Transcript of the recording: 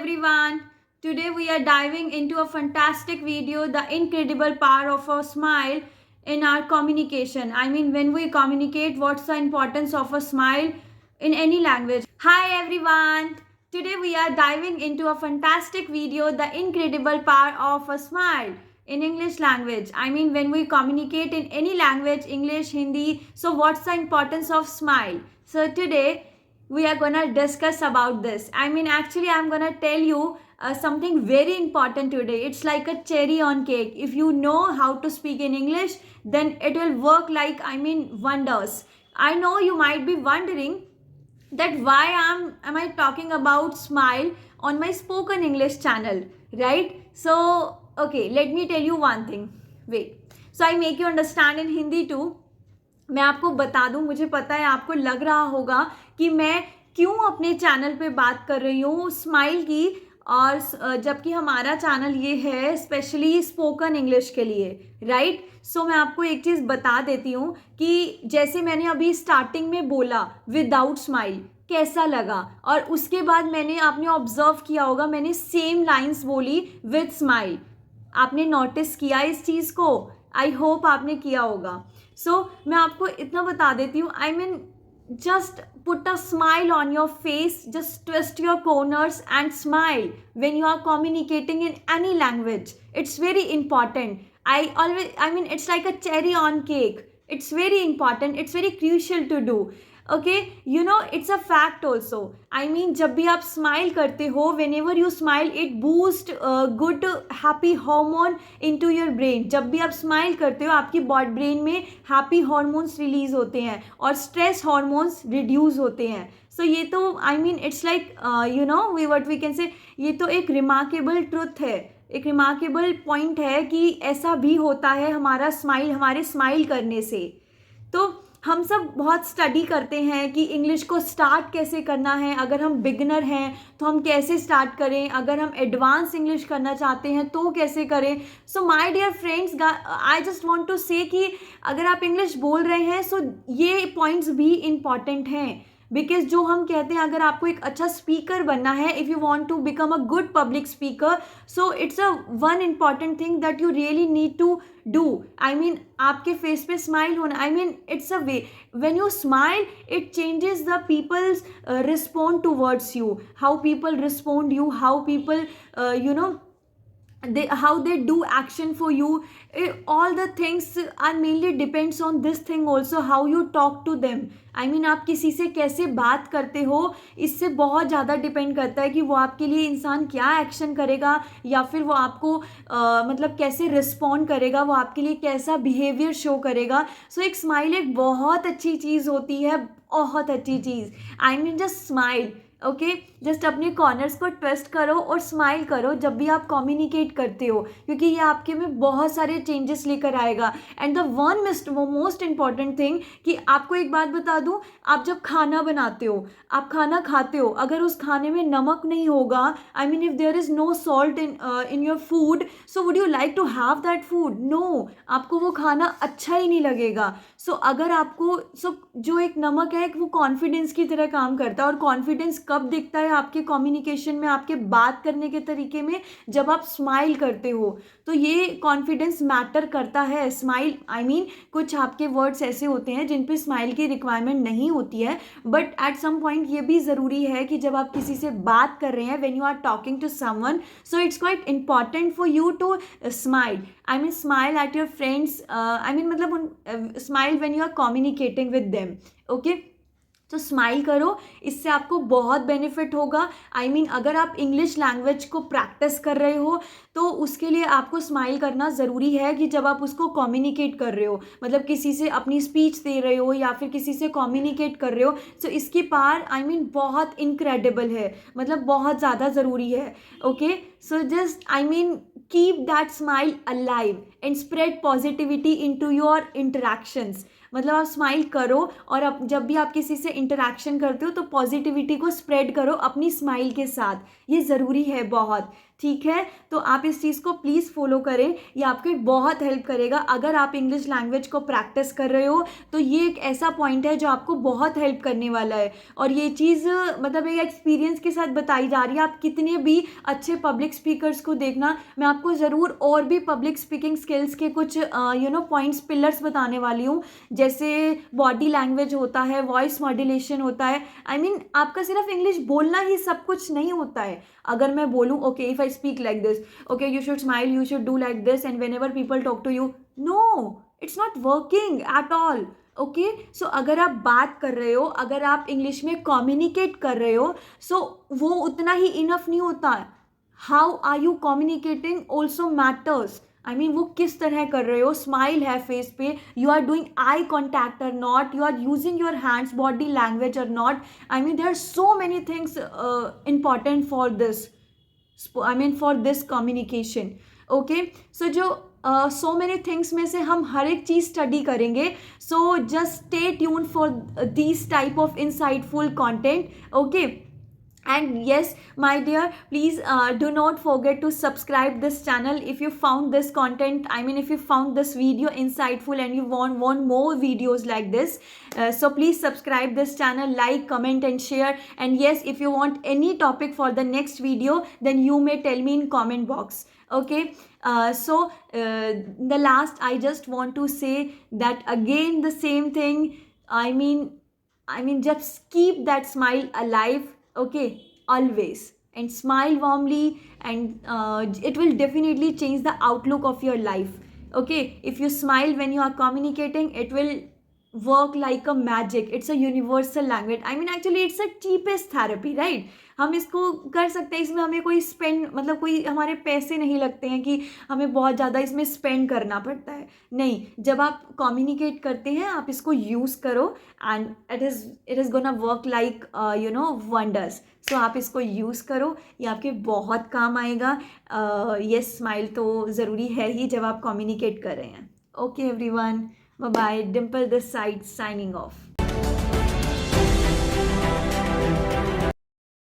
everyone. Today we are diving into a fantastic video, the incredible power of a smile in our communication. I mean, when we communicate, what's the importance of a smile in any language? Hi everyone. Today we are diving into a fantastic video, the incredible power of a smile in English language. I mean, when we communicate in any language, English, Hindi, so what's the importance of smile? So today we are gonna discuss about this. I mean, actually I'm gonna tell you something very important today. It's like a cherry on cake. If you know how to speak in English, then it will work like, I mean, wonders. I know you might be wondering that why am I talking about smile on my spoken English channel, right? So okay, let me tell you one thing. Wait, so I make you understand in Hindi too. मैं आपको बता दूं, मुझे पता है आपको लग रहा होगा कि मैं क्यों अपने चैनल पे बात कर रही हूँ स्माइल की, और जबकि हमारा चैनल ये है स्पेशली स्पोकन इंग्लिश के लिए, राइट? सो मैं आपको एक चीज़ बता देती हूँ कि जैसे मैंने अभी स्टार्टिंग में बोला विदाउट स्माइल कैसा लगा, और उसके बाद मैंने आपने ऑब्जर्व किया होगा मैंने सेम लाइंस बोली विद स्माइल. आपने नोटिस किया इस चीज़ को? आई होप आपने किया होगा. सो मैं आपको इतना बता देती हूँ, I mean just put a smile on your face, just twist your corners and smile when you are communicating in any language. It's very important. I mean, it's like a cherry on cake. It's very important, it's very crucial to do. Okay, you know, it's a fact also. I mean, जब भी आप smile करते हो, whenever you smile, it boost good happy hormone into your brain. जब भी आप smile करते हो, आपकी brain में happy hormones release होते हैं और stress hormones reduce होते हैं. So ये तो I mean, it's like you know, what we can say, ये तो एक remarkable truth है, एक रिमार्केबल पॉइंट है कि ऐसा भी होता है हमारा स्माइल, हमारे स्माइल करने से. तो हम सब बहुत स्टडी करते हैं कि इंग्लिश को स्टार्ट कैसे करना है. अगर हम बिगिनर हैं तो हम कैसे स्टार्ट करें, अगर हम एडवांस इंग्लिश करना चाहते हैं तो कैसे करें. So my dear friends, I just want to say कि अगर आप इंग्लिश बोल रहे हैं सो ये पॉइंट्स भी इम्पॉर्टेंट हैं. बिकॉज जो हम कहते हैं, अगर आपको एक अच्छा स्पीकर बनना है, if you want to become a good public speaker, so it's a one important thing that you really need to do. I mean, आपके फेस पे स्माइल होना. I mean, it's a way when you smile it changes the peoples respond towards you, how people respond you, how people you know, how they do action for you. All the things are mainly depends on this thing also, how you talk to them. I mean, आप किसी से कैसे बात करते हो, इससे बहुत ज़्यादा डिपेंड करता है कि वो आपके लिए इंसान क्या एक्शन करेगा, या फिर वो आपको मतलब कैसे रिस्पॉन्ड करेगा, वो आपके लिए कैसा बिहेवियर शो करेगा. सो एक स्माइल एक बहुत अच्छी चीज़ होती है, बहुत अच्छी चीज़. I mean, just smile. Okay, just अपने कॉर्नर्स को ट्विस्ट करो और स्माइल करो जब भी आप कम्युनिकेट करते हो, क्योंकि ये आपके में बहुत सारे चेंजेस लेकर आएगा. And the most important thing कि आपको एक बात बता दूं, आप जब खाना बनाते हो, आप खाना खाते हो, अगर उस खाने में नमक नहीं होगा, I mean if there is no salt in your food, so would you like to have that food? No, आपको वो खाना अच्छा ही नहीं लगेगा. सो अगर आपको जो एक नमक है वो कॉन्फिडेंस की तरह काम करता है, और कॉन्फिडेंस कब दिखता है आपके कम्युनिकेशन में, आपके बात करने के तरीके में, जब आप स्माइल करते हो. तो ये कॉन्फिडेंस मैटर करता है. स्माइल, आई मीन, कुछ आपके वर्ड्स ऐसे होते हैं जिन पे स्माइल की रिक्वायरमेंट नहीं होती है, बट एट सम पॉइंट ये भी ज़रूरी है कि जब आप किसी से बात कर रहे हैं, when you are talking to someone, so it's quite important for you to smile. I mean, smile at your friends. I mean, मतलब smile when you are communicating with them. Okay, तो स्माइल करो, इससे आपको बहुत benefit होगा. I mean, अगर आप English language को प्रैक्टिस कर रहे हो तो उसके लिए आपको स्माइल करना ज़रूरी है कि जब आप उसको कम्युनिकेट कर रहे हो, मतलब किसी से अपनी स्पीच दे रहे हो या फिर किसी से कम्युनिकेट कर रहे हो, तो इसकी पावर आई मीन बहुत इनक्रेडिबल है, मतलब बहुत ज़्यादा ज़रूरी है. Okay, so just I mean keep that smile alive and spread positivity into your interactions. मतलब आप स्माइल करो, और अब जब भी आप किसी से इंटरेक्शन करते हो तो पॉजिटिविटी को स्प्रेड करो अपनी स्माइल के साथ. ये ज़रूरी है बहुत, ठीक है, तो आप इस चीज़ को प्लीज़ फॉलो करें, ये आपकी बहुत हेल्प करेगा। अगर आप इंग्लिश लैंग्वेज को प्रैक्टिस कर रहे हो तो ये एक ऐसा पॉइंट है जो आपको बहुत हेल्प करने वाला है। और ये चीज़ मतलब एक एक्सपीरियंस के साथ बताई जा रही है। आप कितने भी अच्छे पब्लिक स्पीकर्स को देखना, मैं आपको ज़रूर और भी पब्लिक स्पीकिंग स्किल्स के कुछ पॉइंट्स, पिलर्स बताने वाली हूँ। जैसे बॉडी लैंग्वेज होता है, वॉइस मॉड्यूलेशन होता है। आपका सिर्फ इंग्लिश बोलना ही सब कुछ नहीं होता है। अगर मैं बोलूँ okay, if I speak like this, okay you should smile, you should do like this and whenever people talk to you, no, it's not working at all. Okay, so अगर आप बात कर रहे हो, अगर आप इंग्लिश में communicate कर रहे हो, सो वो उतना ही इनफ नहीं होता। How are you communicating also matters. वो किस तरह कर रहे हो, स्माइल है फेस पे, you are doing eye contact और not, you are using your hands, body language और not. There are so many things important for this, for this communication. Okay, so जो so many things में से हम हर एक चीज़ study करेंगे. So just stay tuned for these type of insightful content. Okay. And yes, my dear, please do not forget to subscribe this channel if you found this content, if you found this video insightful and you want more videos like this. So please subscribe this channel, like, comment and share. And yes, if you want any topic for the next video, then you may tell me in comment box. Okay. The last, I just want to say that again the same thing. Just keep that smile alive. Okay, always, and smile warmly, and it will definitely change the outlook of your life. Okay, if you smile when you are communicating, it will work like a magic. It's a universal language. Actually it's a cheapest therapy, right? हम इसको कर सकते हैं, इसमें हमें कोई कोई हमारे पैसे नहीं लगते हैं कि हमें बहुत ज़्यादा इसमें स्पेंड करना पड़ता है। नहीं, जब आप कम्युनिकेट करते हैं, आप इसको यूज़ करो and it is gonna work like wonders. So आप इसको यूज़ करो, ये आपके बहुत काम आएगा। येस, स्माइल तो ज़रूरी है ही जब आप कम्युनिकेट कर रहे हैं। Okay everyone, bye bye. Dimple this side, signing off.